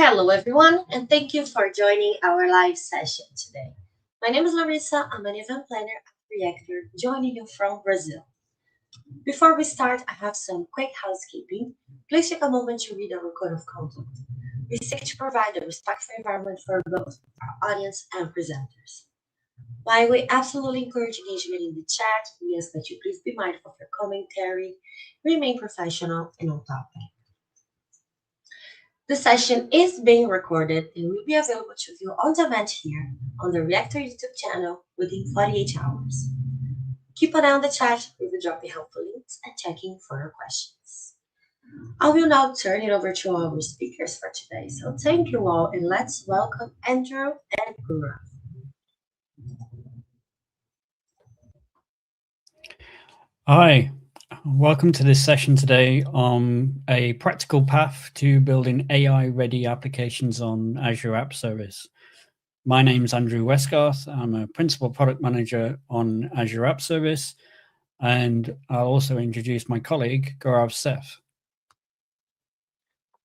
Hello, everyone, and thank you for joining our live session today. My name is Larissa. I'm an event planner at Reactor, joining you from Brazil. Before we start, I have some quick housekeeping. Please take a moment to read our code of conduct. We seek to provide a respectful environment for both our audience and presenters. While we absolutely encourage engagement in the chat, we ask that you please be mindful of your commentary, remain professional and on topic. The session is being recorded and will be available to view on demand here on the Reactor YouTube channel within 48 hours. Keep an eye on the chat, we will drop the helpful links and checking for your questions. I will now turn it over to our speakers for today. So thank you all and let's welcome Andrew and Gaurav. Hi, welcome to this session today on a practical path to building AI-ready applications on Azure App Service. My name is Andrew Westgarth. I'm a Principal Product Manager on Azure App Service, and I'll also introduce my colleague, Gaurav Seth.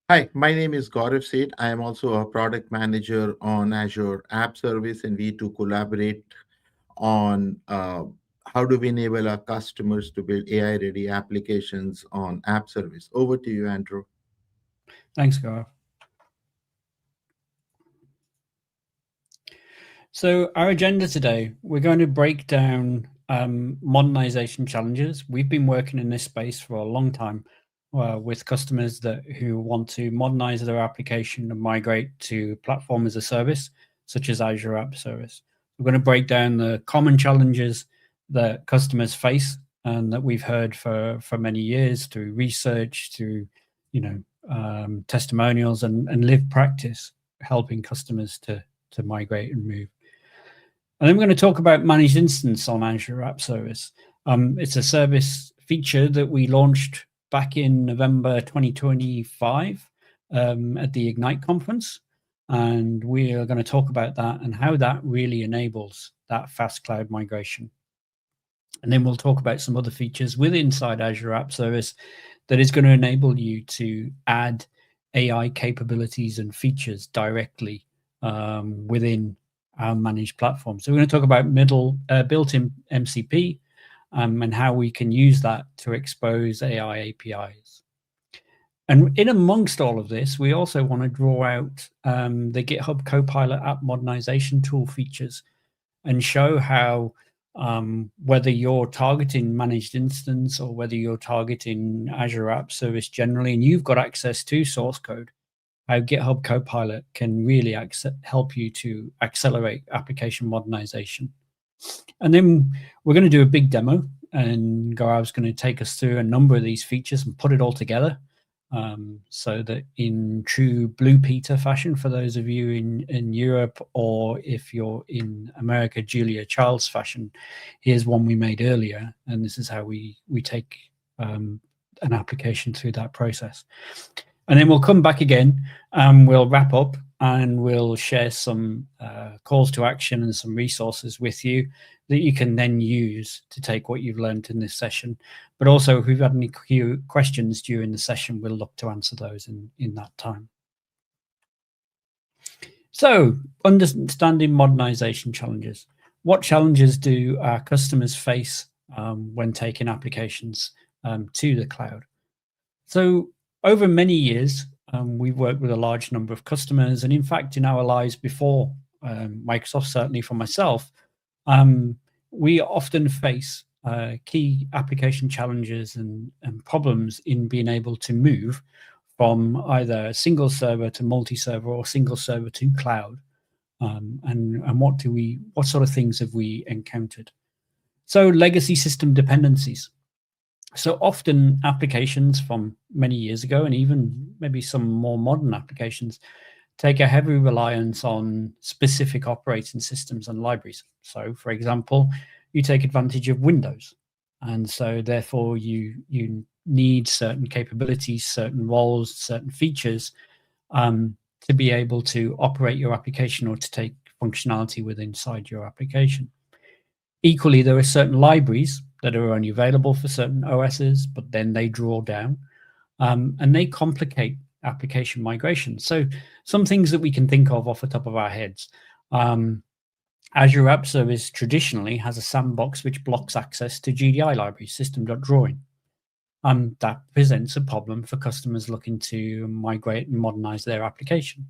Hi, my name is Gaurav Seth. I am also a Product Manager on Azure App Service, and we two collaborate on how do we enable our customers to build AI-ready applications on App Service. Over to you, Andrew. Thanks, Gaurav. So our agenda today, we're going to break down modernization challenges. We've been working in this space for a long time with customers who want to modernize their application and migrate to platform as a service, such as Azure App Service. We're going to break down the common challenges that customers face and that we've heard for many years through research, through testimonials and live practice, helping customers to migrate and move. And then we're going to talk about managed instance on Azure App Service. It's a service feature that we launched back in November 2025 at the Ignite conference. And we are going to talk about that and how that really enables that fast cloud migration. And then we'll talk about some other features inside Azure App Service that is going to enable you to add AI capabilities and features directly within our managed platform. So we're going to talk about built-in MCP and how we can use that to expose AI APIs. And in amongst all of this, we also want to draw out the GitHub Copilot app modernization tool features and show how whether you're targeting managed instance or whether you're targeting Azure App Service generally, and you've got access to source code, how GitHub Copilot can really help you to accelerate application modernization. And then we're going to do a big demo, and Gaurav's going to take us through a number of these features and put it all together so that in true Blue Peter fashion, for those of you in Europe, or if you're in America, Julia Child's fashion, here's one we made earlier, and this is how we take an application through that process. And then we'll come back again and we'll wrap up and we'll share some calls to action and some resources with you that you can then use to take what you've learned in this session. But also, if we've had any questions during the session, we'll look to answer those in that time. So, understanding modernization challenges. What challenges do our customers face when taking applications to the cloud? So, over many years, we've worked with a large number of customers, and in fact, in our lives before Microsoft, certainly for myself, we often face key application challenges and problems in being able to move from either single server to multi-server or single server to cloud. And what sort of things have we encountered? So legacy system dependencies. So often applications from many years ago, and even maybe some more modern applications, take a heavy reliance on specific operating systems and libraries. So for example, you take advantage of Windows. And so therefore you need certain capabilities, certain roles, certain features to be able to operate your application or to take functionality inside your application. Equally, there are certain libraries that are only available for certain OSs, but then they draw down and they complicate application migration. So some things that we can think of off the top of our heads. Azure App Service traditionally has a sandbox which blocks access to GDI libraries, system.drawing. That presents a problem for customers looking to migrate and modernize their application.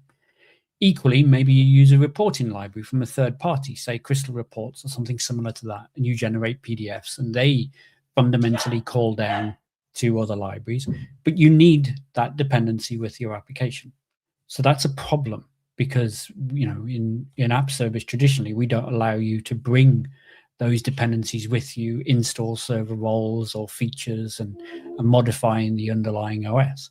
Equally, maybe you use a reporting library from a third party, say Crystal Reports or something similar to that, and you generate PDFs, and they fundamentally call down to other libraries, but you need that dependency with your application. So that's a problem, because in app service traditionally we don't allow you to bring those dependencies with you, install server roles or features, and modifying the underlying OS.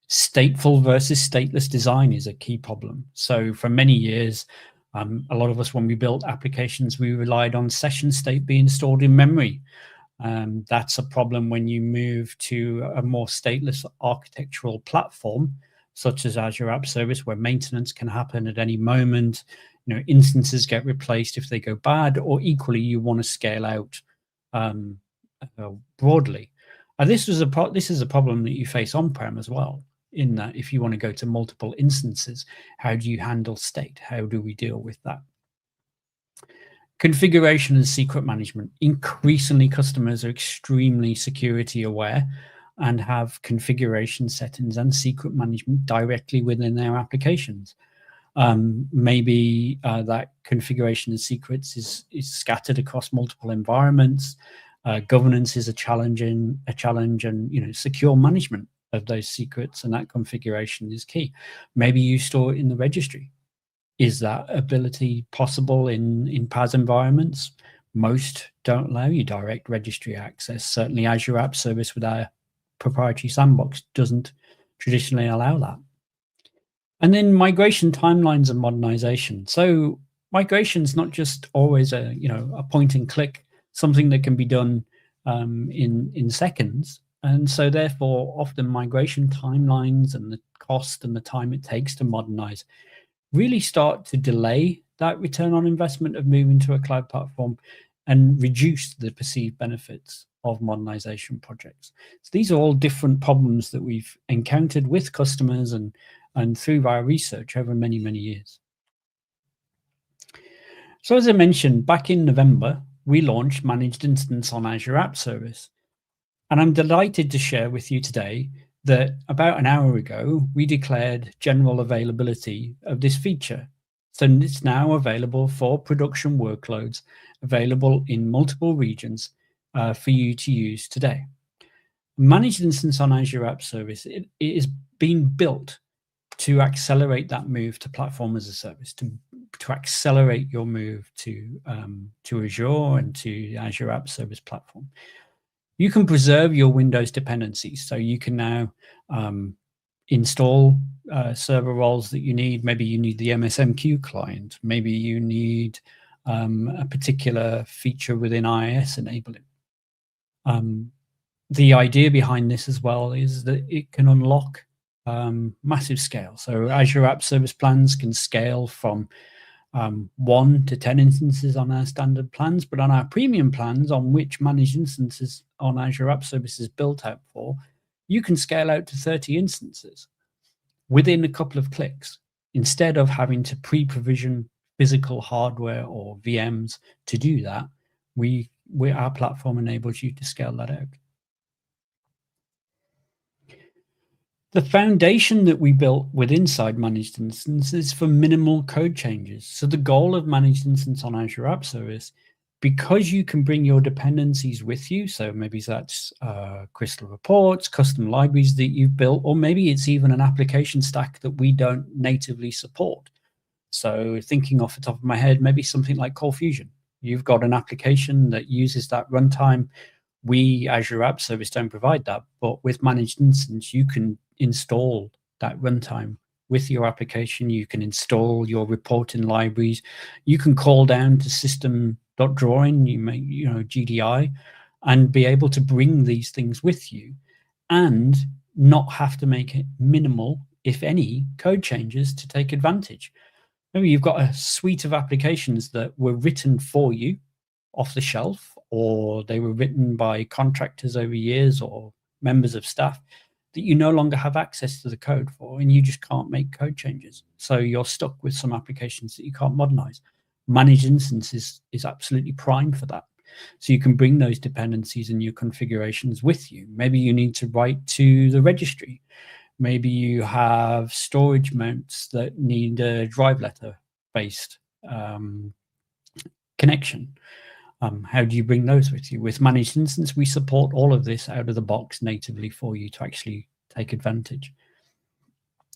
Stateful versus stateless design is a key problem. So for many years, a lot of us, when we built applications, we relied on session state being stored in memory. That's a problem when you move to a more stateless architectural platform, such as Azure App Service, where maintenance can happen at any moment. Instances get replaced if they go bad, or equally, you want to scale out broadly. And this is a problem that you face on-prem as well, in that if you want to go to multiple instances, how do you handle state? How do we deal with that? Configuration and secret management. Increasingly, customers are extremely security aware and have configuration settings and secret management directly within their applications. Maybe that configuration and secrets is scattered across multiple environments. Governance is a challenge, and secure management of those secrets and that configuration is key. Maybe you store it in the registry. Is that ability possible in PaaS environments? Most don't allow you direct registry access. Certainly Azure App Service with our proprietary sandbox doesn't traditionally allow that. And then migration timelines and modernization. So migration is not just always a point and click, something that can be done in seconds. And so therefore, often migration timelines and the cost and the time it takes to modernize really start to delay that return on investment of moving to a cloud platform and reduce the perceived benefits of modernization projects. So these are all different problems that we've encountered with customers and through our research over many, many years. So as I mentioned, back in November, we launched Managed Instance on Azure App Service. And I'm delighted to share with you today that about an hour ago, we declared general availability of this feature. So it's now available for production workloads, available in multiple regions for you to use today. Managed Instance on Azure App Service, it is being built to accelerate that move to platform as a service, to accelerate your move to Azure and to the Azure App Service platform. You can preserve your Windows dependencies. So you can now install server roles that you need. Maybe you need the MSMQ client. Maybe you need a particular feature within IIS enabling. The idea behind this as well is that it can unlock massive scale. So Azure App Service plans can scale from 1 to 10 instances on our standard plans, but on our premium plans, on which managed instances on Azure App Service is built out for, you can scale out to 30 instances within a couple of clicks, instead of having to pre-provision physical hardware or VMs to do that. Our platform enables you to scale that out. The foundation that we built with inside Managed Instance is for minimal code changes. So the goal of Managed Instance on Azure App Service, because you can bring your dependencies with you, so maybe that's Crystal Reports, custom libraries that you've built, or maybe it's even an application stack that we don't natively support. So thinking off the top of my head, maybe something like Core Fusion. You've got an application that uses that runtime. We, Azure App Service, don't provide that, but with Managed Instance, you can install that runtime with your application. You can install your reporting libraries. You can call down to system.drawing, GDI, and be able to bring these things with you and not have to make it minimal, if any, code changes to take advantage. Maybe you've got a suite of applications that were written for you off the shelf, or they were written by contractors over years or members of staff, that you no longer have access to the code for, and you just can't make code changes. So you're stuck with some applications that you can't modernize. Managed instances is absolutely prime for that. So you can bring those dependencies and your configurations with you. Maybe you need to write to the registry. Maybe you have storage mounts that need a drive letter based connection. How do you bring those with you? With managed instance, we support all of this out of the box natively for you to actually take advantage.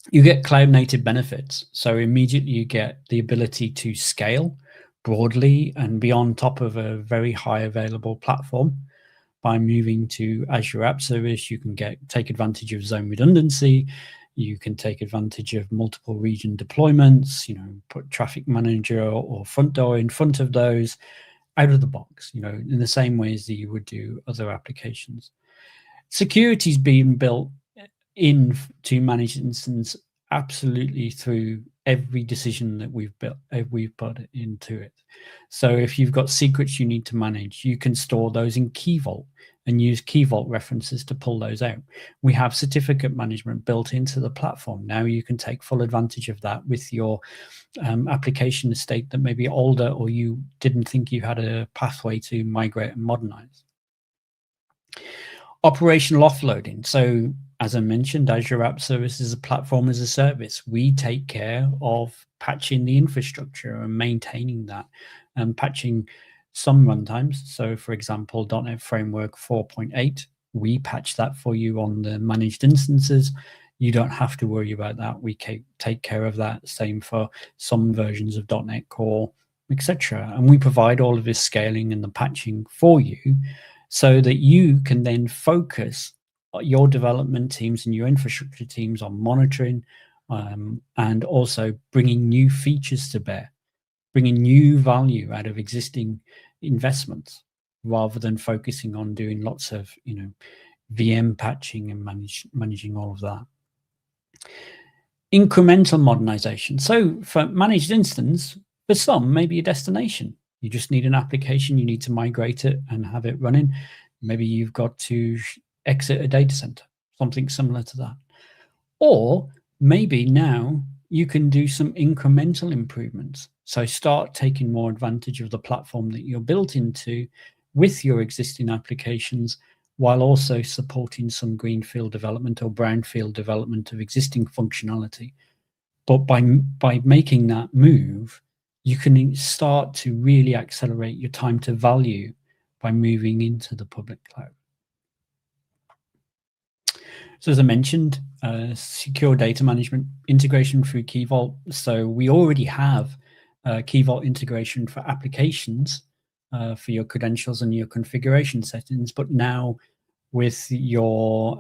You get cloud native benefits. So immediately you get the ability to scale broadly and be on top of a very high available platform. By moving to Azure App Service, you can take advantage of zone redundancy. You can take advantage of multiple region deployments, put traffic manager or front door in front of those out of the box, in the same ways that you would do other applications. Security's been built into managed instance absolutely through every decision that we've put into it. So if you've got secrets you need to manage, you can store those in Key Vault and use Key Vault references to pull those out. We have certificate management built into the platform. Now you can take full advantage of that with your application estate that may be older or you didn't think you had a pathway to migrate and modernize. Operational offloading. So as I mentioned, Azure App Service is a platform as a service. We take care of patching the infrastructure and maintaining that and patching some runtimes. So for example, .NET Framework 4.8, we patch that for you on the managed instances. You don't have to worry about that. We take care of that. Same for some versions of .NET Core, etc. And we provide all of this scaling and the patching for you so that you can then focus your development teams and your infrastructure teams on monitoring and also bringing new features to bear, bringing new value out of existing investments rather than focusing on doing lots of VM patching and managing all of that. Incremental modernization. So for managed instance, for some, maybe a destination. You just need an application, you need to migrate it and have it running. Maybe you've got to exit a data center, something similar to that. Or maybe now you can do some incremental improvements. So start taking more advantage of the platform that you're built into with your existing applications, while also supporting some greenfield development or brownfield development of existing functionality. But by making that move, you can start to really accelerate your time to value by moving into the public cloud. So as I mentioned, secure data management integration through Key Vault. So we already have Key Vault integration for applications for your credentials and your configuration settings, but now with your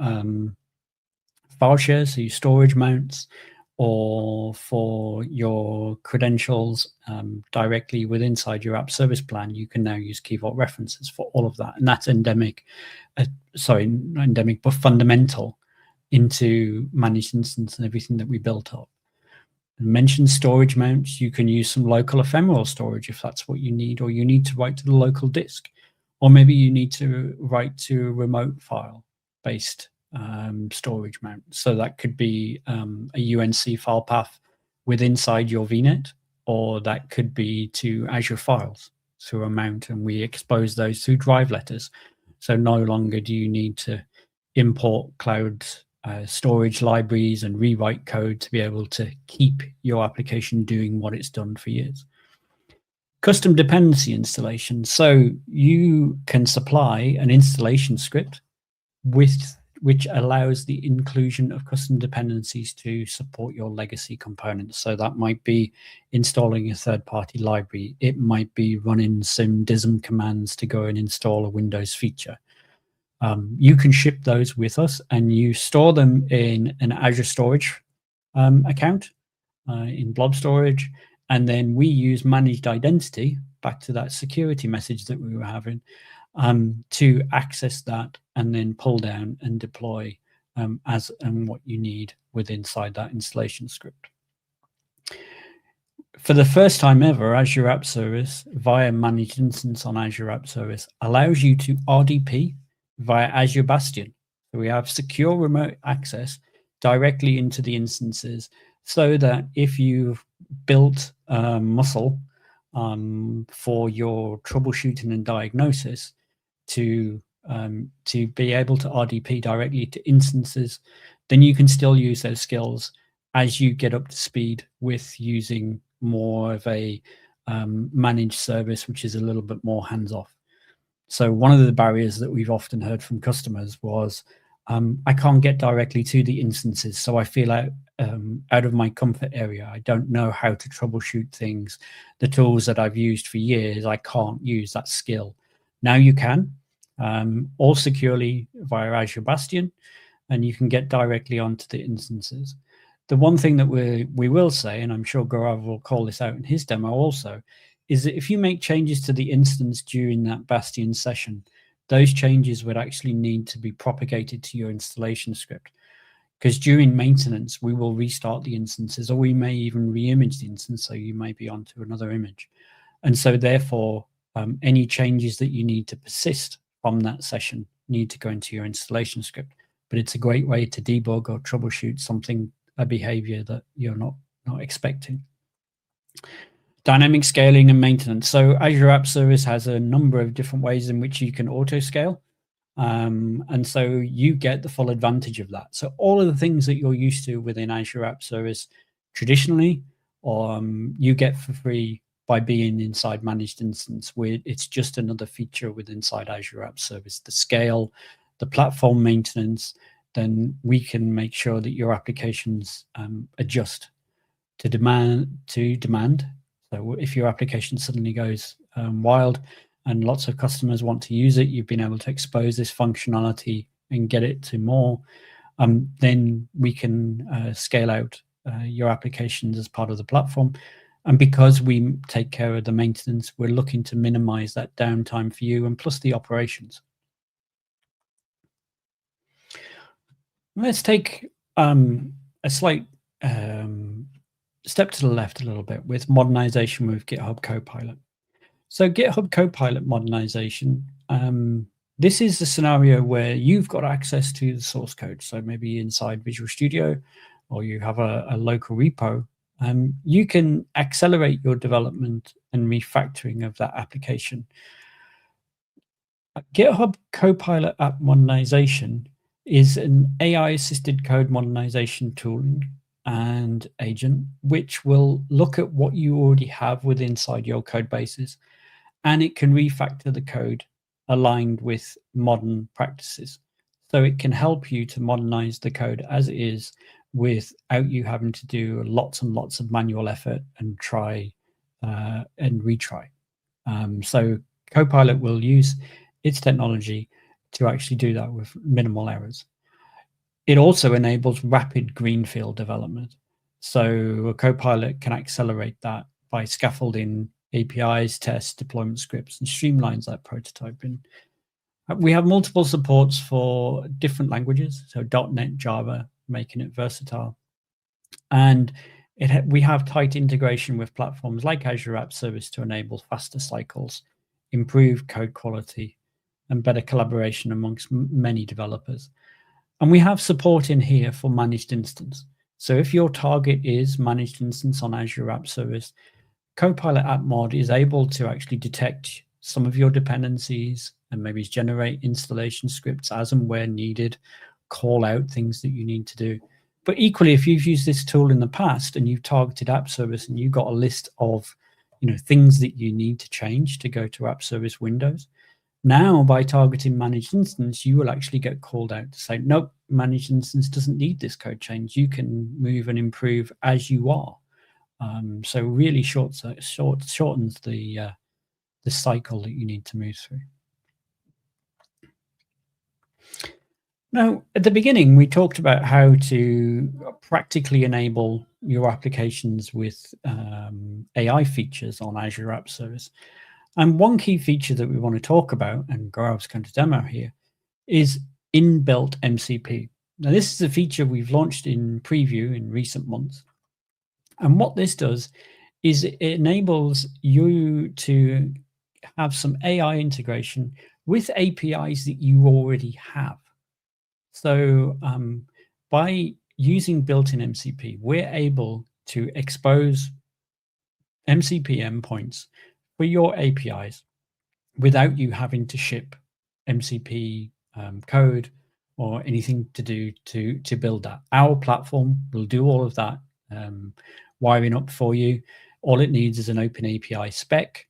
file shares, so your storage mounts, or for your credentials directly inside your app service plan, you can now use Key Vault references for all of that. And that's endemic, not endemic, but fundamental into managed instance and everything that we built up. I mentioned storage mounts. You can use some local ephemeral storage if that's what you need, or you need to write to the local disk, or maybe you need to write to a remote file based storage mount. So that could be a UNC file path inside your VNet, or that could be to Azure files through a mount, and we expose those through drive letters. So no longer do you need to import cloud storage libraries and rewrite code to be able to keep your application doing what it's done for years. Custom dependency installation. So you can supply an installation script which allows the inclusion of custom dependencies to support your legacy components. So that might be installing a third-party library. It might be running some DISM commands to go and install a Windows feature. You can ship those with us, and you store them in an Azure storage account in blob storage, and then we use managed identity, back to that security message that we were having, to access that and then pull down and deploy as and what you need inside that installation script. For the first time ever, Azure App Service via managed instance on Azure App Service allows you to RDP via Azure Bastion. So we have secure remote access directly into the instances, so that if you've built muscle for your troubleshooting and diagnosis to be able to RDP directly to instances, then you can still use those skills as you get up to speed with using more of a managed service, which is a little bit more hands-off. So one of the barriers that we've often heard from customers was, I can't get directly to the instances, so I feel out of my comfort area. I don't know how to troubleshoot things. The tools that I've used for years, I can't use that skill. Now you can, all securely via Azure Bastion, and you can get directly onto the instances. The one thing that we will say, and I'm sure Gaurav will call this out in his demo also, is that if you make changes to the instance during that Bastion session, those changes would actually need to be propagated to your installation script. Because during maintenance, we will restart the instances, or we may even re-image the instance, so you may be onto another image. And so therefore, any changes that you need to persist from that session need to go into your installation script. But it's a great way to debug or troubleshoot something, a behavior that you're not expecting. Dynamic scaling and maintenance. So Azure App Service has a number of different ways in which you can auto scale. And so you get the full advantage of that. So all of the things that you're used to within Azure App Service traditionally, you get for free by being inside managed instance, where it's just another feature within inside Azure App Service. The scale, the platform maintenance, then we can make sure that your applications adjust to demand. So if your application suddenly goes wild and lots of customers want to use it, you've been able to expose this functionality and get it to more, then we can scale out your applications as part of the platform. And because we take care of the maintenance, we're looking to minimize that downtime for you and plus the operations. Let's take a slight step to the left a little bit with modernization with GitHub Copilot. So GitHub Copilot modernization, this is a scenario where you've got access to the source code. So maybe inside Visual Studio, or you have a local repo, you can accelerate your development and refactoring of that application. GitHub Copilot App Modernization is an AI-assisted code modernization tool and agent, which will look at what you already have within inside your code bases, and it can refactor the code aligned with modern practices. So it can help you to modernize the code as it is without you having to do lots and lots of manual effort and try and retry. So Copilot will use its technology to actually do that with minimal errors. It also enables rapid greenfield development. So a Copilot can accelerate that by scaffolding APIs, tests, deployment scripts, and streamlines that prototyping. We have multiple supports for different languages, so .NET, Java, making it versatile. And we have tight integration with platforms like Azure App Service to enable faster cycles, improve code quality, and better collaboration amongst many developers. And we have support in here for managed instance. So if your target is managed instance on Azure App Service, Copilot App Mod is able to actually detect some of your dependencies and maybe generate installation scripts as and where needed, call out things that you need to do. But equally, if you've used this tool in the past and you've targeted App Service and you've got a list of things that you need to change to go to App Service Windows, now by targeting managed instance, you will actually get called out to say, nope, managed instance doesn't need this code change. You can move and improve as you are. So really shortens the cycle that you need to move through. Now, at the beginning, we talked about how to practically enable your applications with AI features on Azure App Service. And one key feature that we want to talk about, and Gaurav's going to demo here, is inbuilt MCP. Now, this is a feature we've launched in preview in recent months. And what this does is it enables you to have some AI integration with APIs that you already have. So by using built-in MCP, we're able to expose MCP endpoints for your APIs without you having to ship MCP code or anything to do to build that. Our platform will do all of that wiring up for you. All it needs is an open API spec,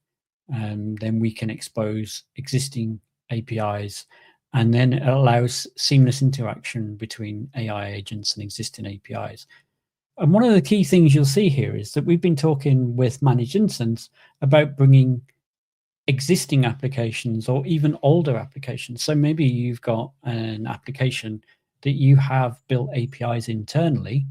and then we can expose existing APIs, and then it allows seamless interaction between AI agents and existing APIs. And one of the key things you'll see here is that we've been talking with Managed Instance about bringing existing applications or even older applications. So maybe you've got an application that you have built APIs internally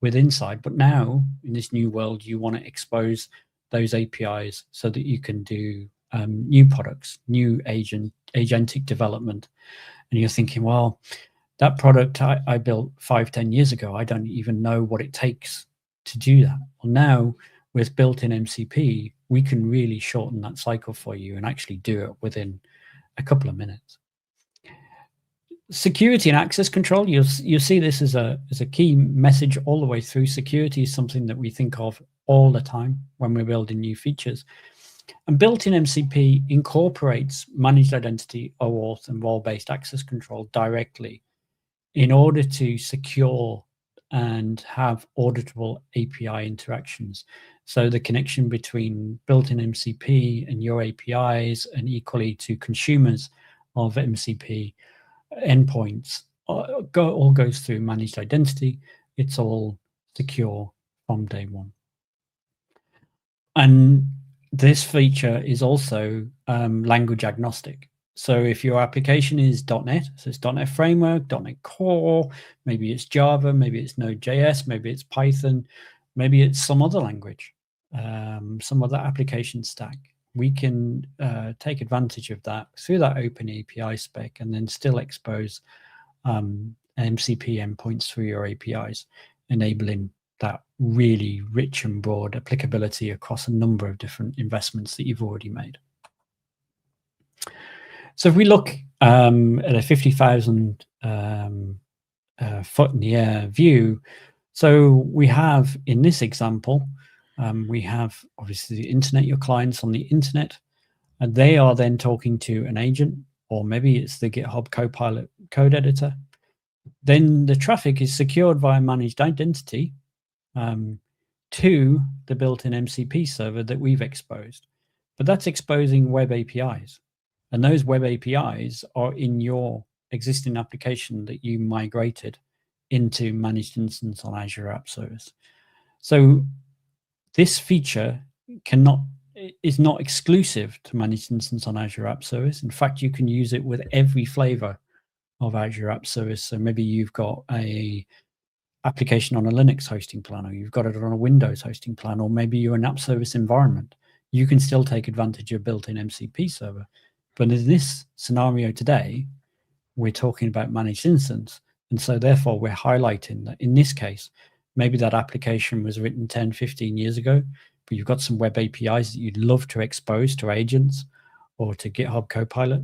with inside, but now in this new world, you want to expose those APIs so that you can do new products, new agentic development. And you're thinking, well, that product I built 5-10 years ago, I don't even know what it takes to do that. Well, now with built-in MCP, we can really shorten that cycle for you and actually do it within a couple of minutes. Security and access control, you'll see this as a key message all the way through. Security is something that we think of all the time when we're building new features. And built-in MCP incorporates managed identity, OAuth, and role-based access control directly in order to secure and have auditable API interactions. So the connection between built-in MCP and your APIs, and equally to consumers of MCP endpoints, all goes through managed identity. It's all secure from day one. And this feature is also language agnostic. So if your application is .NET, so it's .NET Framework, .NET Core, maybe it's Java, maybe it's Node.js, maybe it's Python, maybe it's some other language, some other application stack, we can take advantage of that through that open API spec and then still expose MCP endpoints through your APIs, enabling that really rich and broad applicability across a number of different investments that you've already made. So if we look at a 50,000 foot in the air view, so we have in this example, we have obviously the internet, your clients on the internet, and they are then talking to an agent, or maybe it's the GitHub Copilot code editor. Then the traffic is secured via managed identity to the built-in MCP server that we've exposed. But that's exposing web APIs. And those web APIs are in your existing application that you migrated into managed instance on Azure App Service. So this feature is not exclusive to managed instance on Azure App Service. In fact, you can use it with every flavor of Azure App Service. So maybe you've got a application on a Linux hosting plan, or you've got it on a Windows hosting plan, or maybe you're an app service environment. You can still take advantage of built-in MCP server. But in this scenario today, we're talking about managed instance. And so therefore we're highlighting that in this case, maybe that application was written 10, 15 years ago, but you've got some web APIs that you'd love to expose to agents or to GitHub Copilot.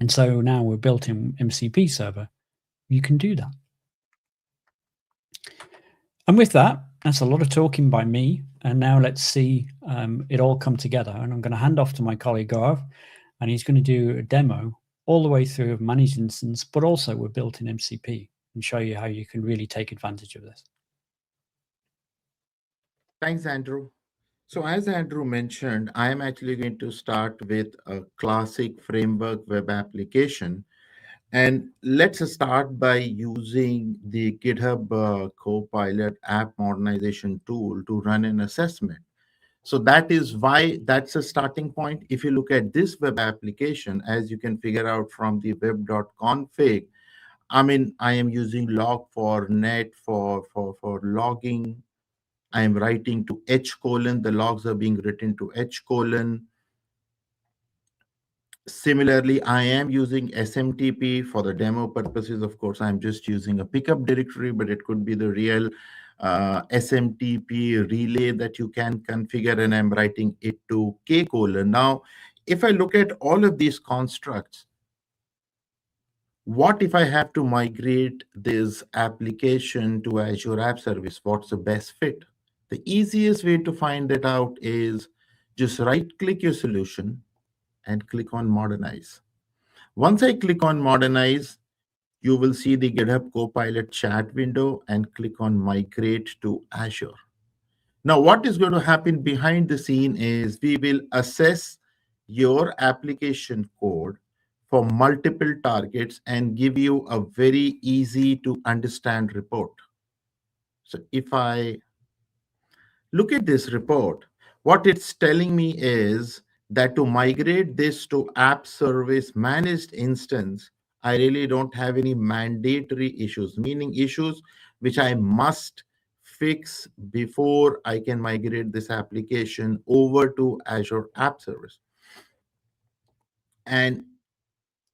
And so now we're built-in MCP server. You can do that. And with that, that's a lot of talking by me. And now let's see it all come together. And I'm going to hand off to my colleague Gaurav, and he's going to do a demo all the way through of managed instance, but also with built-in MCP, and show you how you can really take advantage of this. Thanks, Andrew. So as Andrew mentioned, I am actually going to start with a classic framework web application. And let's start by using the GitHub Copilot app modernization tool to run an assessment. So that is why that's a starting point. If you look at this web application, as you can figure out from the web.config, I mean, I am using log4net for logging. I am writing to h:, the logs are being written to h:. Similarly, I am using SMTP for the demo purposes. Of course, I'm just using a pickup directory, but it could be the real SMTP relay that you can configure, and I'm writing it to k:. Now, if I look at all of these constructs, What if I have to migrate this application to Azure App Service? What's the best fit? The easiest way to find that out is just right click your solution and click on Modernize. Once I click on Modernize, you will see the GitHub Copilot chat window and click on Migrate to Azure. Now, what is going to happen behind the scene is we will assess your application code for multiple targets and give you a very easy to understand report. So if I look at this report, what it's telling me is that to migrate this to app service managed instance, I really don't have any mandatory issues, meaning issues which I must fix before I can migrate this application over to Azure App Service. And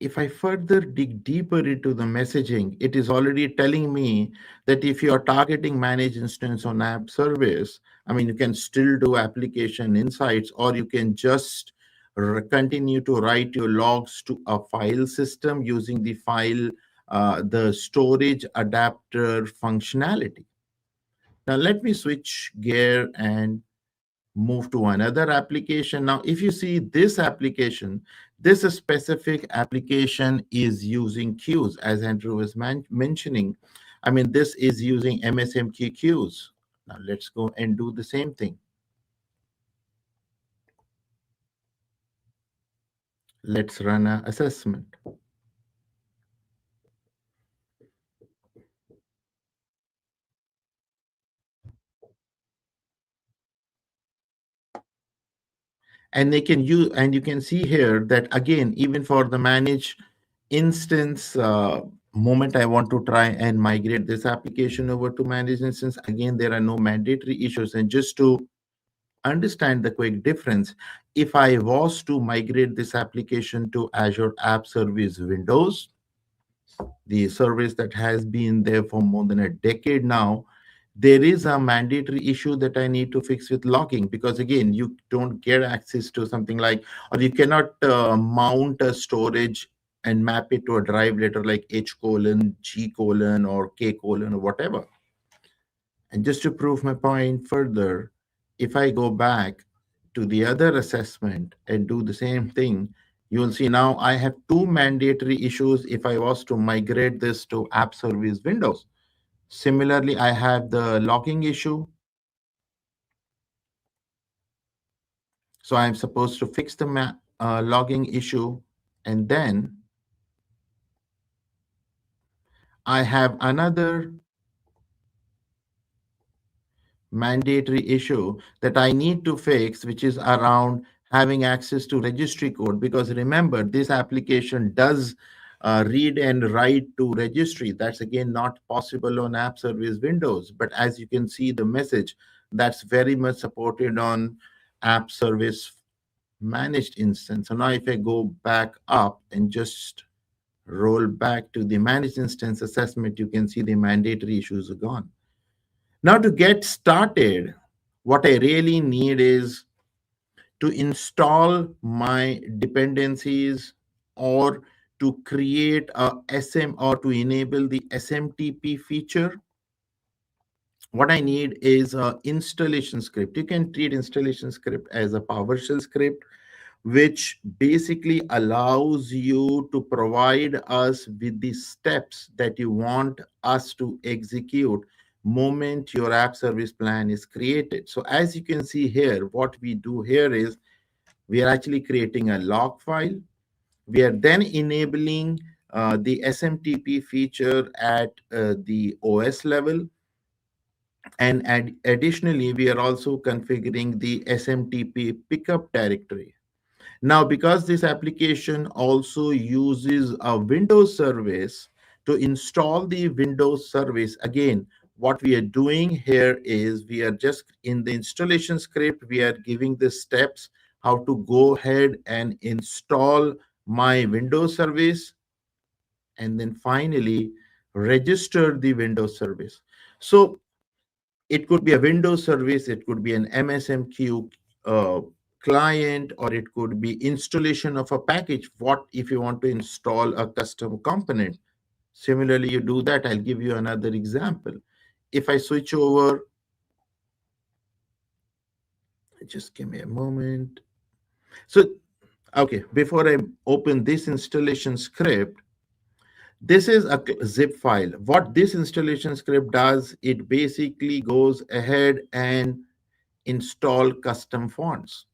if I further dig deeper into the messaging, it is already telling me that if you are targeting managed instance on app service, I mean, you can still do application insights, or you can just continue to write your logs to a file system using the storage adapter functionality. Now, let me switch gear and move to another application. Now, if you see this application, this specific application is using queues, as Andrew was mentioning. I mean, this is using MSMQ queues. Now, let's go and do the same thing. Let's run an assessment. And they can use, and you can see here that again, even for the manage instance moment I want to try and migrate this application over to managed instance, again, there are no mandatory issues. And just to understand the quick difference, if I was to migrate this application to Azure App Service Windows, the service that has been there for more than a decade now, there is a mandatory issue that I need to fix with logging, because again, you don't get access to something like, or you cannot mount a storage and map it to a drive letter like H colon, G colon, or K colon, or whatever. And just to prove my point further, if I go back to the other assessment and do the same thing, you will see now I have two mandatory issues if I was to migrate this to App Service Windows. Similarly, I have the logging issue. So I'm supposed to fix the logging issue. And then I have another mandatory issue that I need to fix, which is around having access to registry code. Because remember, this application does read and write to registry. That's again not possible on App Service Windows. But as you can see the message, that's very much supported on App Service Managed instance. So now if I go back up and just roll back to the managed instance assessment, you can see the mandatory issues are gone. Now, to get started, what I really need is to install my dependencies, or to create a SM, or to enable the SMTP feature. What I need is an installation script. You can treat installation script as a PowerShell script, which basically allows you to provide us with the steps that you want us to execute moment your app service plan is created. So as you can see here, what we do here is we are actually creating a log file. We are then enabling the SMTP feature at the OS level. And additionally, we are also configuring the SMTP pickup directory. Now, because this application also uses a Windows service to install the Windows service, again, what we are doing here is we are just in the installation script, we are giving the steps how to go ahead and install my Windows service, and then finally register the Windows service. So it could be a Windows service, it could be an MSMQ client, or it could be installation of a package. What if you want to install a custom component? Similarly, you do that. I'll give you another example. If I switch over, just give me a moment. So, okay, before I open this installation script, this is a zip file. What this installation script does, it basically goes ahead and install custom fonts.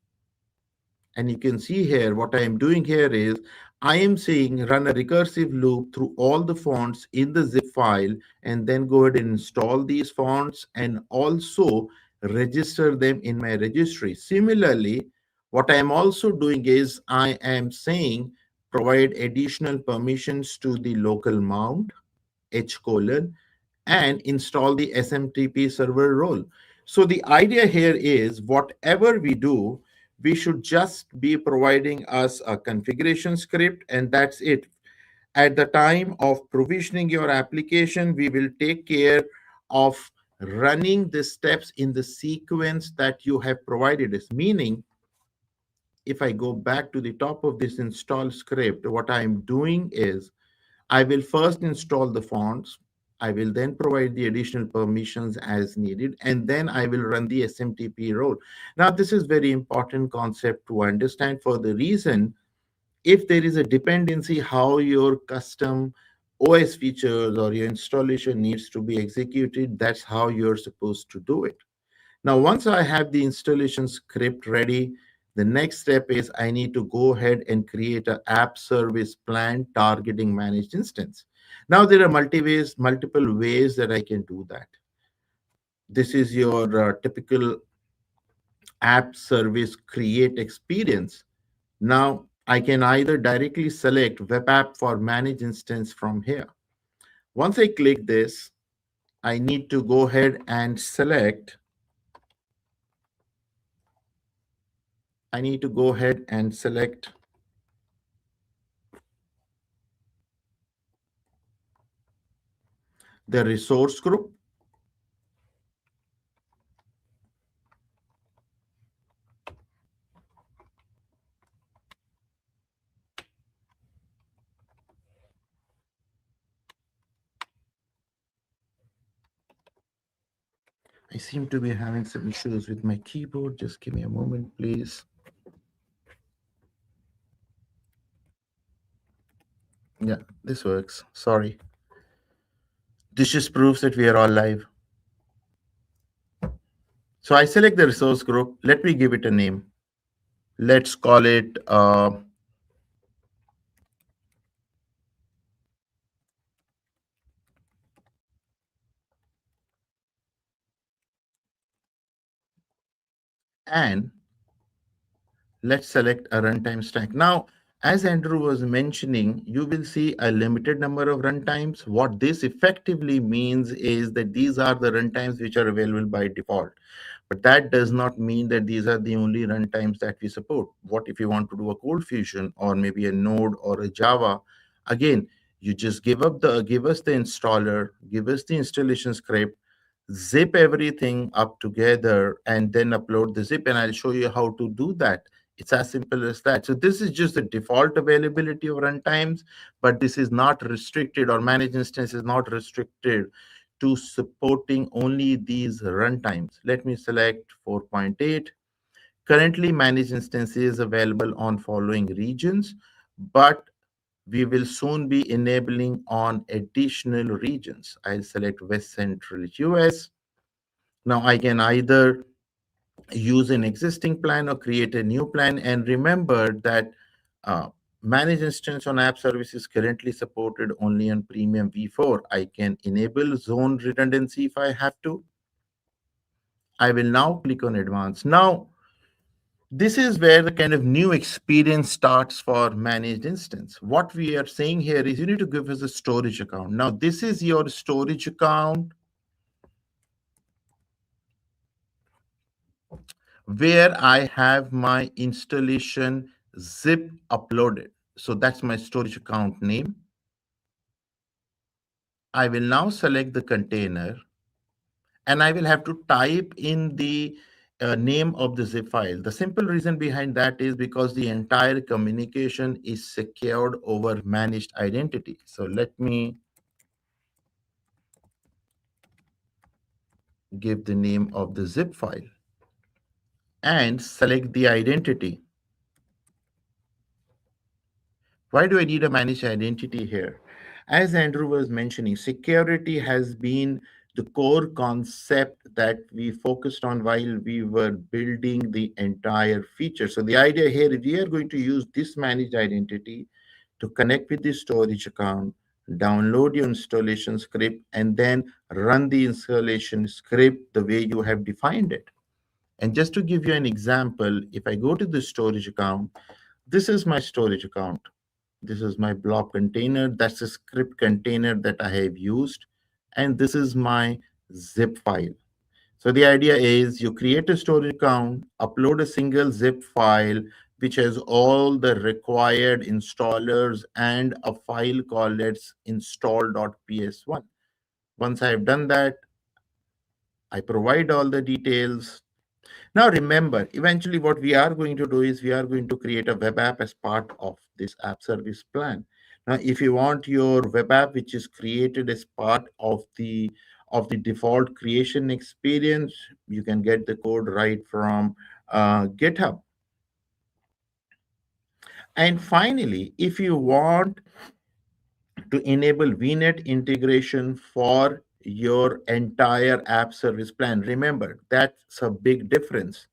And you can see here, what I am doing here is I am saying run a recursive loop through all the fonts in the zip file, and then go ahead and install these fonts and also register them in my registry. Similarly, what I am also doing is I am saying provide additional permissions to the local mount h colon and install the SMTP server role. So the idea here is whatever we do, we should just be providing us a configuration script, and that's it. At the time of provisioning your application, we will take care of running the steps in the sequence that you have provided us. Meaning, if I go back to the top of this install script, what I'm doing is I will first install the fonts. I will then provide the additional permissions as needed, and then I will run the SMTP role. Now, this is very important concept to understand for the reason if there is a dependency, how your custom OS features or your installation needs to be executed, that's how you're supposed to do it. Now, once I have the installation script ready, the next step is I need to go ahead and create an app service plan targeting managed instance. Now, there are multiple ways that I can do that. This is your typical app service create experience. Now, I can either directly select web app for managed instance from here. Once I click this, I need to go ahead and select I need to go ahead and select the resource group. I seem to be having some issues with my keyboard. Just give me a moment, please. Yeah, this works. Sorry. This just proves that we are all live. So I select the resource group. Let me give it a name. Let's call it and let's select a runtime stack. Now, as Andrew was mentioning, you will see a limited number of runtimes. What this effectively means is that these are the runtimes which are available by default. But that does not mean that these are the only runtimes that we support. What if you want to do a cold fusion or maybe a Node or a Java? Again, you just give us the installer, give us the installation script, zip everything up together, and then upload the zip. And I'll show you how to do that. It's as simple as that. So this is just the default availability of runtimes, but this is not restricted, or managed instance is not restricted to supporting only these runtimes. Let me select 4.8. Currently, managed instance is available on following regions, but we will soon be enabling on additional regions. I'll select West Central US. Now I can either use an existing plan or create a new plan. And remember that managed instance on app service is currently supported only on premium v4. I can enable zone redundancy if I have to. I will now click on advanced. Now, this is where the kind of new experience starts for managed instance. What we are saying here is you need to give us a storage account. Now, this is your storage account where I have my installation zip uploaded. So that's my storage account name. I will now select the container, and I will have to type in the name of the zip file. The simple reason behind that is because the entire communication is secured over managed identity. So let me give the name of the zip file and select the identity. Why do I need a managed identity here? As Andrew was mentioning, security has been the core concept that we focused on while we were building the entire feature. So the idea here is we are going to use this managed identity to connect with the storage account, download your installation script, and then run the installation script the way you have defined it. And just to give you an example, if I go to the storage account, this is my storage account. This is my blob container. That's a script container that I have used. And this is my zip file. So the idea is you create a storage account, upload a single zip file, which has all the required installers and a file called let's install.ps1. Once I've done that, I provide all the details. Now remember, eventually what we are going to do is we are going to create a web app as part of this app service plan. Now, if you want your web app, which is created as part of the default creation experience, you can get the code right from GitHub. And finally, if you want to enable VNet integration for your entire app service plan, remember that's a big difference.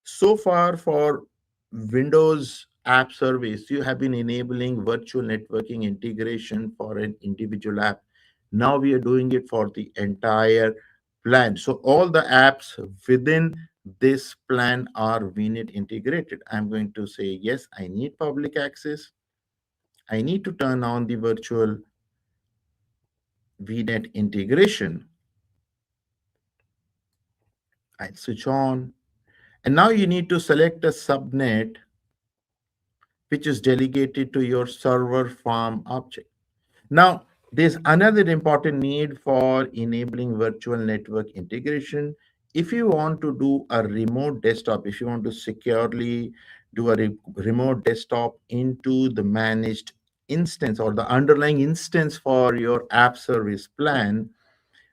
So far, for Windows App Service, you have been enabling virtual networking integration for an individual app. Now we are doing it for the entire plan. So all the apps within this plan are VNet integrated. I'm going to say, yes, I need public access. I need to turn on the virtual VNet integration. I'll switch on. And now you need to select a subnet which is delegated to your server farm object. Now, there's another important need for enabling virtual network integration. If you want to do a remote desktop, if you want to securely do a remote desktop into the managed instance or the underlying instance for your app service plan,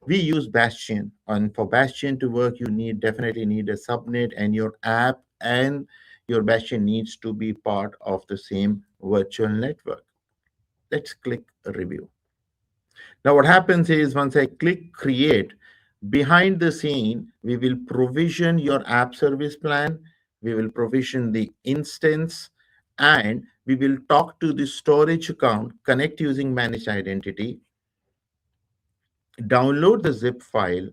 we use Bastion. And for Bastion to work, you definitely need a subnet, and your app and your Bastion needs to be part of the same virtual network. Let's click review. Now what happens is once I click create, behind the scene, we will provision your app service plan, we will provision the instance, and we will talk to the storage account, connect using managed identity, download the zip file,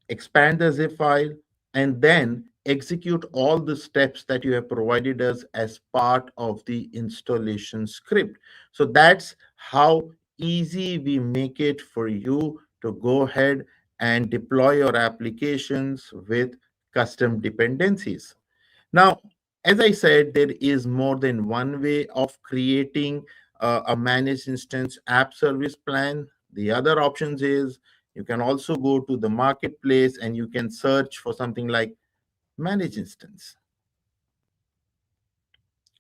expand the zip file, and then execute all the steps that you have provided us as part of the installation script. So that's how easy we make it for you to go ahead and deploy your applications with custom dependencies. Now, as I said, there is more than one way of creating a managed instance app service plan. The other options is you can also go to the marketplace and you can search for something like managed instance.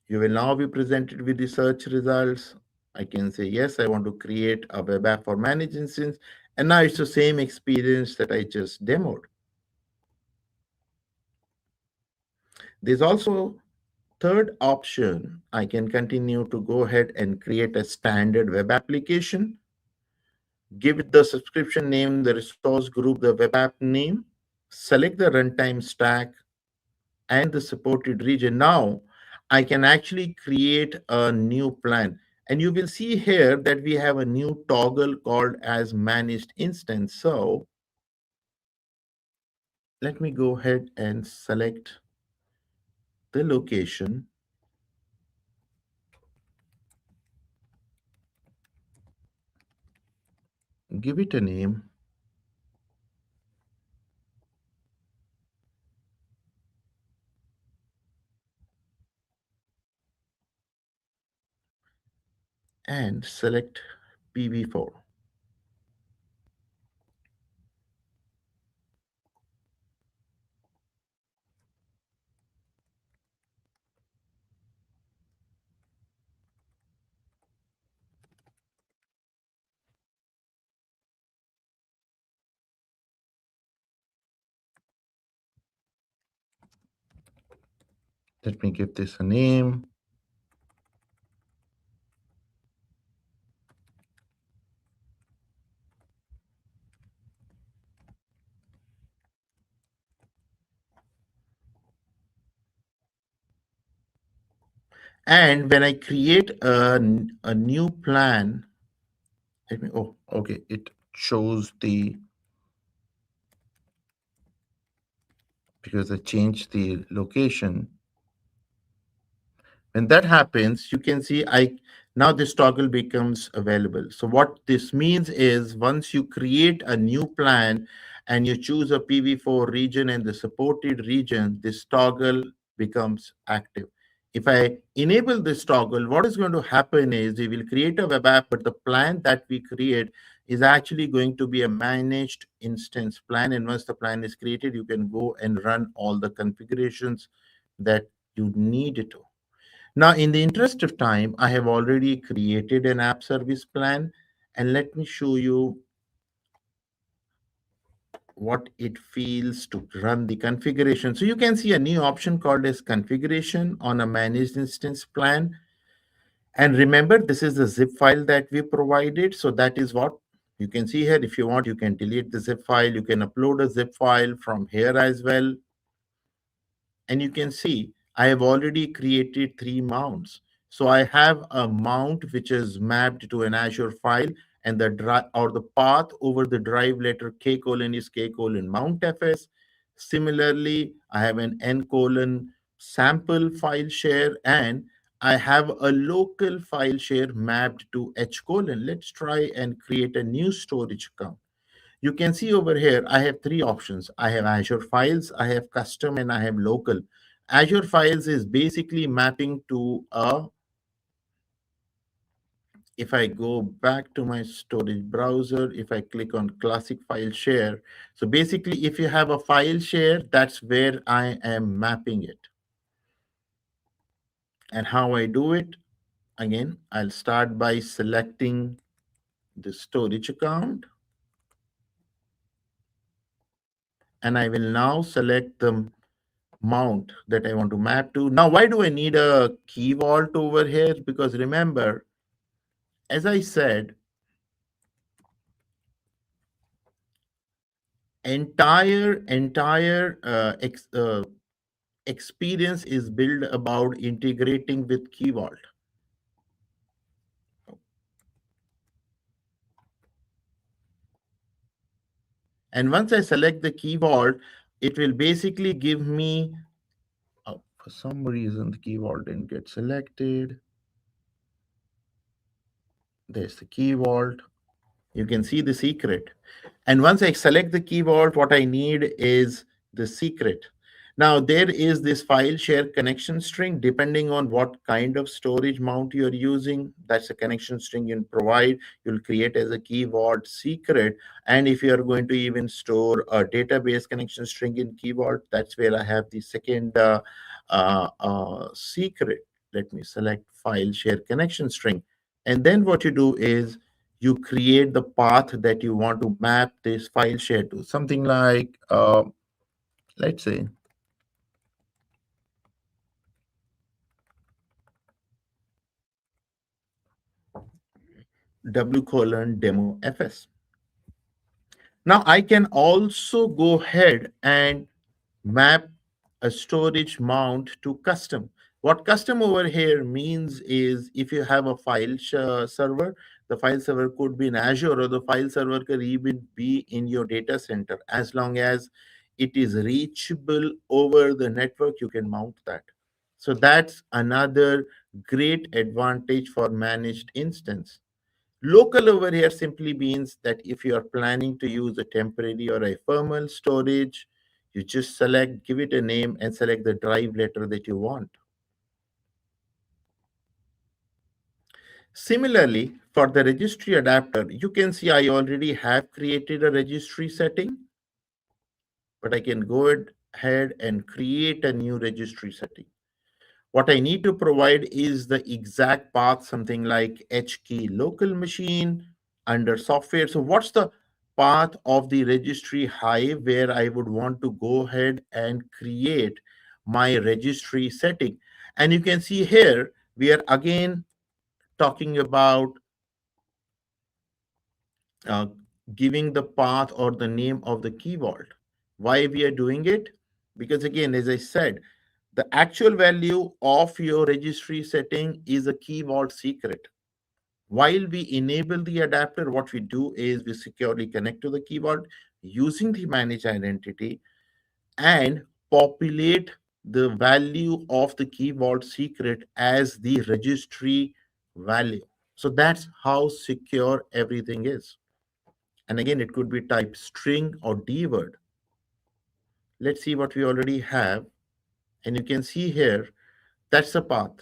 You will now be presented with the search results. I can say, yes, I want to create a web app for managed instance. And now it's the same experience that I just demoed. There's also third option. I can continue to go ahead and create a standard web application, give it the subscription name, the resource group, the web app name, select the runtime stack and the supported region. Now I can actually create a new plan. And you will see here that we have a new toggle called as managed instance. So let me go ahead and select the location, give it a name, and select PV4. Let me give this a name. And when I create a new plan, let me, oh, okay, it shows the, because I changed the location. When that happens, you can see now this toggle becomes available. So what this means is once you create a new plan and you choose a PV4 region and the supported region, this toggle becomes active. If I enable this toggle, what is going to happen is we will create a web app, but the plan that we create is actually going to be a managed instance plan. And once the plan is created, you can go and run all the configurations that you need to. Now, in the interest of time, I have already created an app service plan, and let me show you what it feels to run the configuration. So you can see a new option called as configuration on a managed instance plan. And remember, this is the zip file that we provided. So that is what you can see here. If you want, you can delete the zip file. You can upload a zip file from here as well. And you can see I have already created 3 mounts. So I have a mount which is mapped to an Azure file, and the drive or the path over the drive letter k colon is k colon mount fs. Similarly, I have an n colon sample file share, and I have a local file share mapped to h colon. Let's try and create a new storage account. You can see over here, I have 3 options. I have Azure Files, I have Custom, and I have Local. Azure Files is basically mapping to if I go back to my storage browser, if I click on Classic File Share, so basically if you have a file share, that's where I am mapping it. And how I do it, again, I'll start by selecting the storage account. And I will now select the mount that I want to map to. Now, why do I need a key vault over here? Because remember, as I said, entire experience is built about integrating with key vault. And once I select the key vault, it will basically give me, oh, for some reason, the key vault didn't get selected. There's the key vault. You can see the secret. And once I select the key vault, what I need is the secret. Now, there is this file share connection string. Depending on what kind of storage mount you're using, that's a connection string you provide. You'll create as a key vault secret. And if you're going to even store a database connection string in key vault, that's where I have the second secret. Let me select file share connection string. And then what you do is you create the path that you want to map this file share to. Something like, let's say, w colon demo fs. Now I can also go ahead and map a storage mount to custom. What custom over here means is if you have a file server, the file server could be in Azure or the file server could even be in your data center. As long as it is reachable over the network, you can mount that. So that's another great advantage for managed instance. Local over here simply means that if you are planning to use a temporary or ephemeral storage, you just select, give it a name, and select the drive letter that you want. Similarly, for the registry adapter, you can see I already have created a registry setting, but I can go ahead and create a new registry setting. What I need to provide is the exact path, something like HKey local machine under software. So what's the path of the registry hive where I would want to go ahead and create my registry setting. And you can see here, we are again talking about uh, giving the path or the name of the key vault. Why we are doing it? Because again, as I said, the actual value of your registry setting is a key vault secret. While we enable the adapter, what we do is we securely connect to the key vault using the managed identity and populate the value of the key vault secret as the registry value. So that's how secure everything is. And again, it could be type string or D word. Let's see what we already have. And you can see here, that's the path.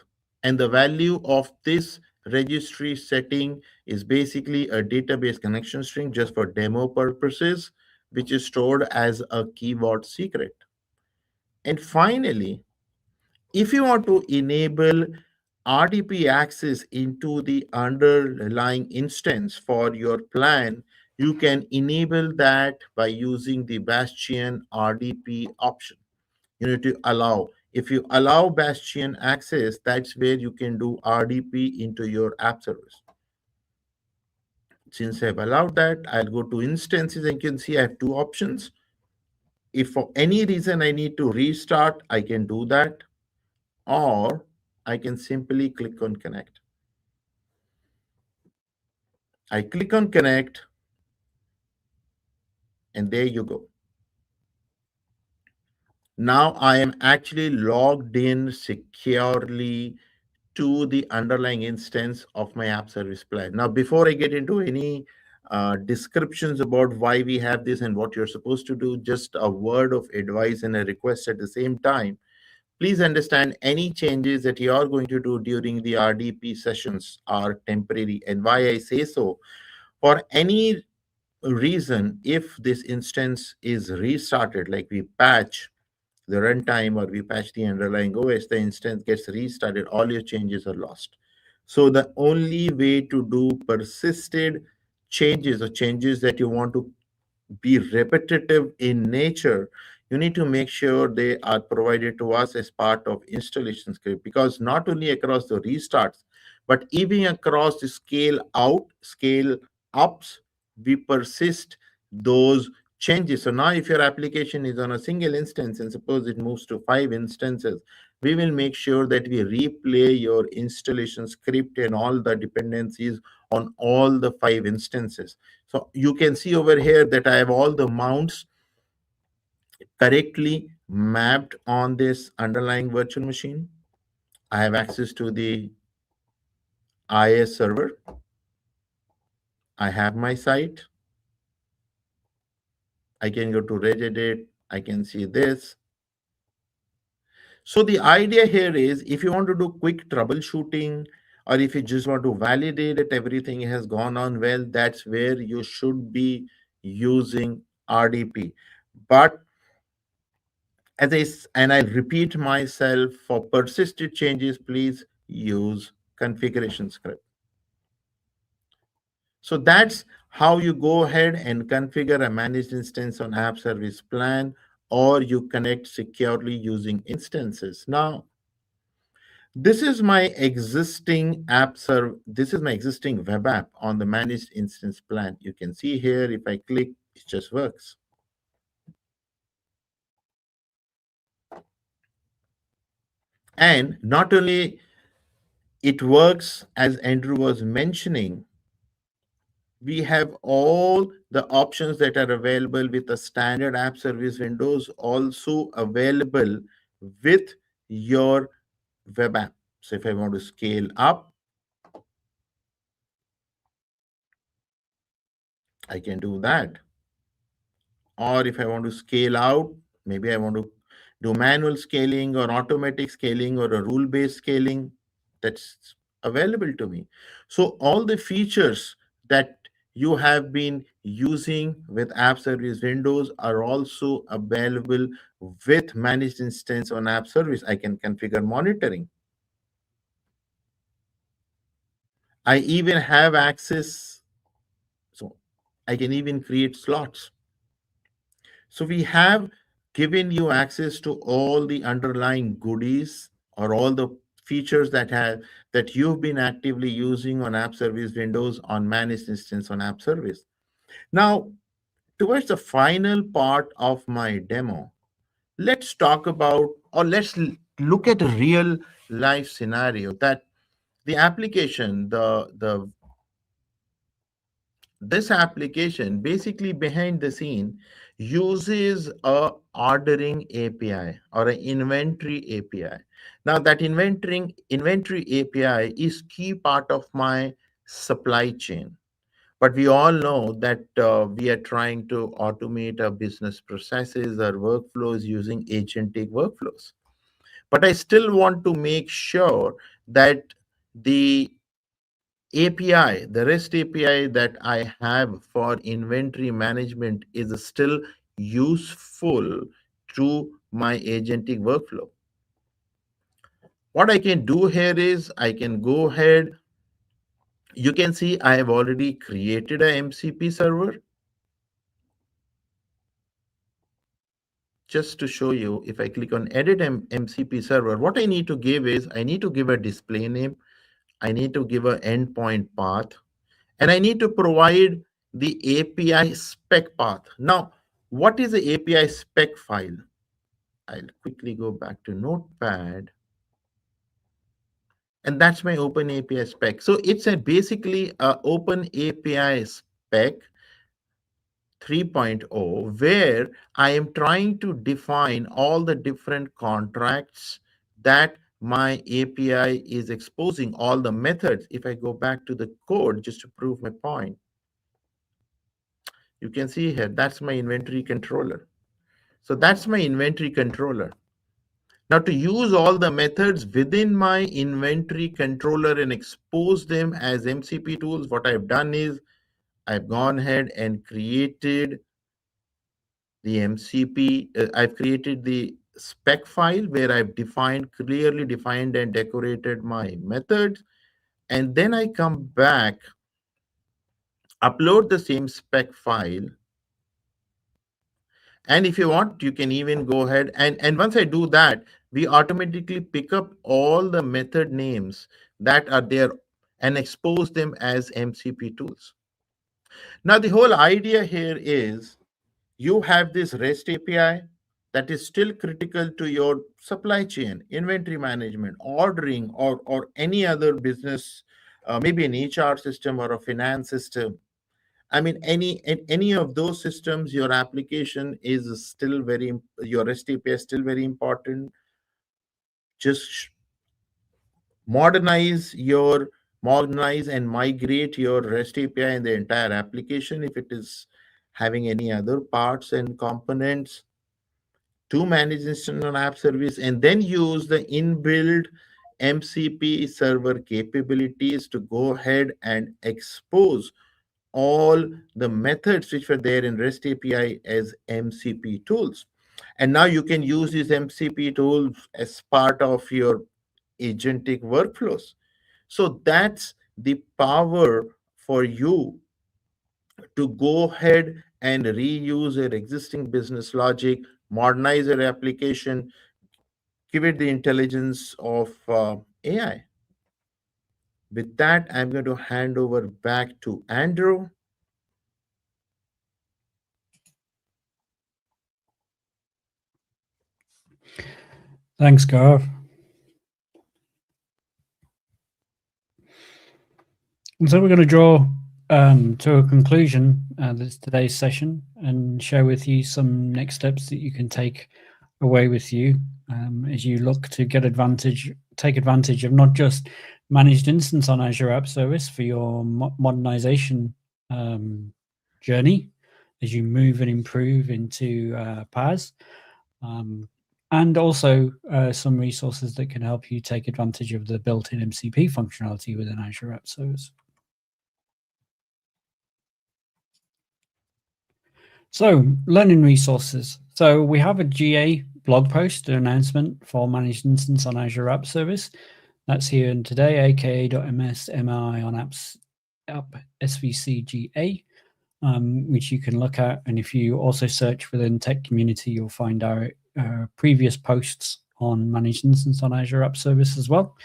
And the value of this registry setting is basically a database connection string just for demo purposes, which is stored as a keyword secret. And finally, if you want to enable RDP access into the underlying instance for your plan, you can enable that by using the Bastion RDP option. You need to allow. If you allow Bastion access, that's where you can do RDP into your app service. Since I've allowed that, I'll go to instances and you can see I have two options. If for any reason I need to restart, I can do that, or I can simply click on connect. I click on connect, and there you go. Now I am actually logged in securely to the underlying instance of my app service plan. Now, before I get into any descriptions about why we have this and what you're supposed to do, just a word of advice and a request at the same time. Please understand any changes that you are going to do during the RDP sessions are temporary. And why I say so, for any reason, if this instance is restarted, like we patch the runtime or we patch the underlying OS, the instance gets restarted, all your changes are lost. So the only way to do persisted changes or changes that you want to be repetitive in nature, you need to make sure they are provided to us as part of installation script, because not only across the restarts, but even across the scale out, scale ups, we persist those changes. So now if your application is on a single instance and suppose it moves to 5 instances, we will make sure that we replay your installation script and all the dependencies on all the 5 instances. So you can see over here that I have all the mounts correctly mapped on this underlying virtual machine. I have access to the IIS server. I have my site. I can go to regedit. I can see this. So the idea here is if you want to do quick troubleshooting, or if you just want to validate that everything has gone on well, that's where you should be using RDP. But and I repeat myself, for persistent changes, please use configuration script. So that's how you go ahead and configure a managed instance on app service plan, or you connect securely using instances. Now, this is my existing this is my existing web app on the managed instance plan. You can see here, if I click, it just works. And not only it works, as Andrew was mentioning, we have all the options that are available with the standard app service windows also available with your web app. So if I want to scale up, I can do that. Or if I want to scale out, maybe I want to do manual scaling or automatic scaling or a rule-based scaling, that's available to me. So all the features that you have been using with app service windows are also available with managed instance on app service. I can configure monitoring. I even have access, so I can even create slots. So we have given you access to all the underlying goodies or all the features that you've been actively using on app service windows on managed instance on app service. Now, towards the final part of my demo, let's talk about, or look at a real life scenario that the application, the this application basically behind the scene uses a ordering API or an inventory API. Now that inventory API is key part of my supply chain. But we all know that we are trying to automate our business processes or workflows using agentic workflows. But I still want to make sure that the API, the REST API that I have for inventory management is still useful to my agentic workflow. What I can do here is I can go ahead. You can see I have already created a MCP server. Just to show you, if I click on edit MCP server, what I need to give is I need to give a display name, I need to give an endpoint path, and I need to provide the API spec path. Now, what is the API spec file? I'll quickly go back to Notepad. And that's my open API spec. So it's basically a open API spec 3.0, where I am trying to define all the different contracts that my API is exposing, all the methods. If I go back to the code just to prove my point, you can see here, that's my inventory controller. So that's my inventory controller. Now, to use all the methods within my inventory controller and expose them as MCP tools, what I've done is I've gone ahead and created the MCP. I've created the spec file where I've clearly defined and decorated my methods. And then I come back, upload the same spec file. And if you want, you can even go ahead and once I do that, we automatically pick up all the method names that are there and expose them as MCP tools. Now, the whole idea here is you have this REST API that is still critical to your supply chain, inventory management, ordering, or any other business, maybe an HR system or a finance system. I mean, any of those systems, your application is still your REST API is still very important. Just modernize and migrate your REST API and the entire application if it is having any other parts and components to manage instance on app service, and then use the inbuilt MCP server capabilities to go ahead and expose all the methods which were there in REST API as MCP tools. And now you can use these MCP tools as part of your agentic workflows. So that's the power for you to go ahead and reuse your existing business logic, modernize your application, give it the intelligence of AI. With that, I'm going to hand over back to Andrew. Thanks, Gaurav. And so we're going to draw to a conclusion this today's session and share with you some next steps that you can take away with you as you look to take advantage of not just managed instance on Azure App Service for your modernization journey as you move and improve into PaaS, and also some resources that can help you take advantage of the built-in MCP functionality within Azure App Service. So, learning resources. So we have a GA blog post, an announcement for managed instance on Azure App Service. That's here in today, aka.ms.mi on apps app svc GA. which you can look at. And if you also search within tech community, you'll find our previous posts on managed instance on Azure App Service as well.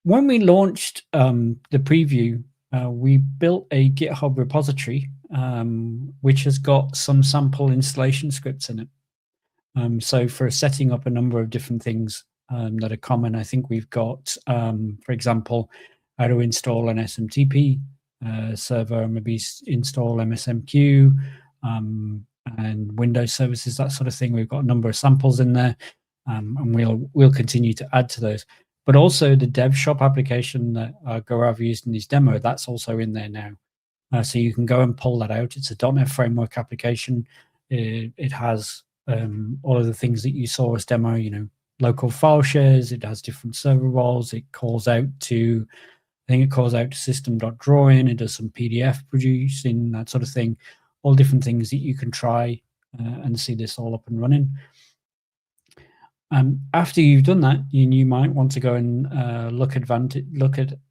When we launched the preview, we built a GitHub repository, which has got some sample installation scripts in it. So for setting up a number of different things that are common, I think we've got, for example, how to install an SMTP server, maybe install MSMQ, and Windows services, that sort of thing. We've got a number of samples in there, and we'll continue to add to those. But also the dev shop application that Gaurav used in his demo, that's also in there now. So you can go and pull that out. It's a .NET Framework application. It has all of the things that you saw as demo, local file shares. It has different server roles. It calls out to, I think it calls out to system.drawing. It does some PDF producing, that sort of thing. All different things that you can try and see this all up and running. After you've done that, you might want to go and look at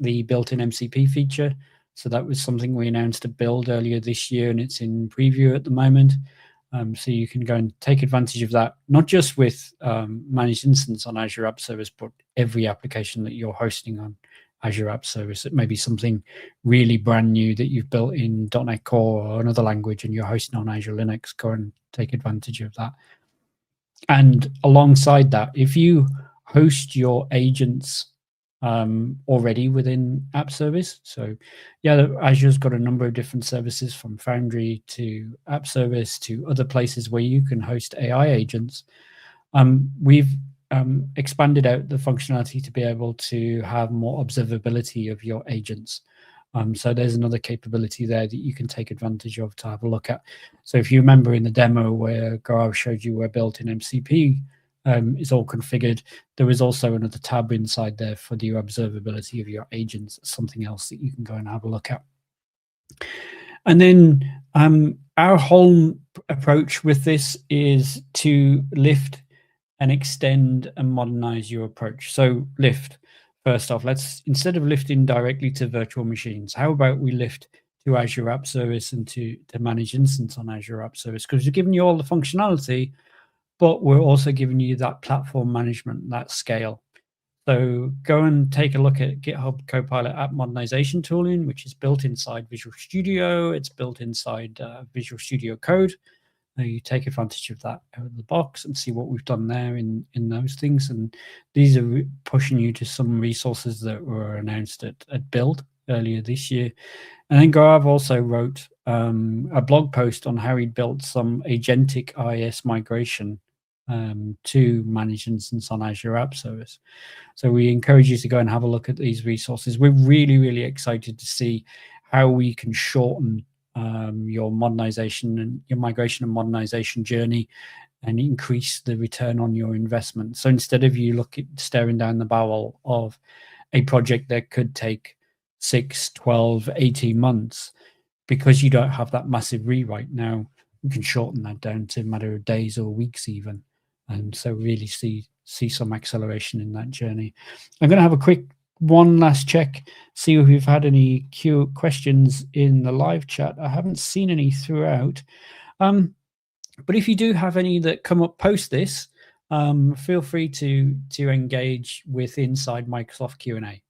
the built-in MCP feature. So that was something we announced to build earlier this year, and it's in preview at the moment. So you can go and take advantage of that, not just with managed instance on Azure App Service, but every application that you're hosting on Azure App Service. It may be something really brand new that you've built in .NET Core or another language and you're hosting on Azure Linux. Go and take advantage of that. And alongside that, if you host your agents already within App Service, so yeah, Azure's got a number of different services, from Foundry to App Service to other places where you can host AI agents. We've expanded out the functionality to be able to have more observability of your agents. So there's another capability there that you can take advantage of to have a look at. So if you remember in the demo where Gaurav showed you where built-in MCP is all configured, there is also another tab inside there for the observability of your agents, something else that you can go and have a look at. And then our whole approach with this is to lift and extend and modernize your approach. So lift. First off, let's, instead of lifting directly to virtual machines, how about we lift to Azure App Service and to manage instance on Azure App Service? Because we're giving you all the functionality, but we're also giving you that platform management, that scale. So go and take a look at GitHub Copilot app modernization tooling, which is built inside Visual Studio. It's built inside Visual Studio Code. You take advantage of that out of the box and see what we've done there in those things. And these are pushing you to some resources that were announced at Build earlier this year. And then Gaurav also wrote a blog post on how he'd built some agentic IIS migration to managed instance on Azure App Service. So we encourage you to go and have a look at these resources. We're really, really excited to see how we can shorten your modernization and your migration and modernization journey and increase the return on your investment. So instead of you staring down the barrel of a project that could take 6, 12, 18 months, because you don't have that massive rewrite now, you can shorten that down to a matter of days or weeks even. And so really see some acceleration in that journey. I'm going to have a quick one last check, see if we've had any questions in the live chat. I haven't seen any throughout. But if you do have any that come up post this, feel free to engage with inside Microsoft Q&A.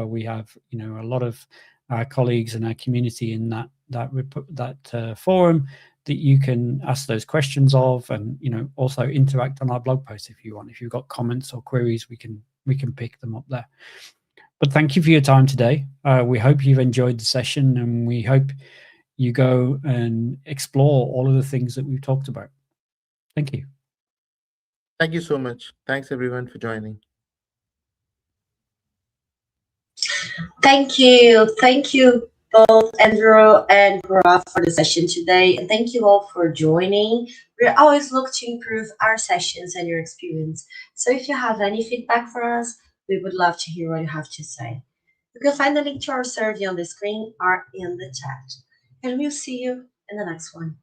We have a lot of our colleagues and our community in that forum that you can ask those questions of, and also interact on our blog post if you want. If you've got comments or queries, we can pick them up there. But thank you for your time today. We hope you've enjoyed the session, and we hope you go and explore all of the things that we've talked about. Thank you. Thank you so much. Thanks everyone for joining. Thank you. Thank you both, Andrew and Gaurav, for the session today. And thank you all for joining. We always look to improve our sessions and your experience. So if you have any feedback for us, we would love to hear what you have to say. You can find the link to our survey on the screen or in the chat. And we'll see you in the next one.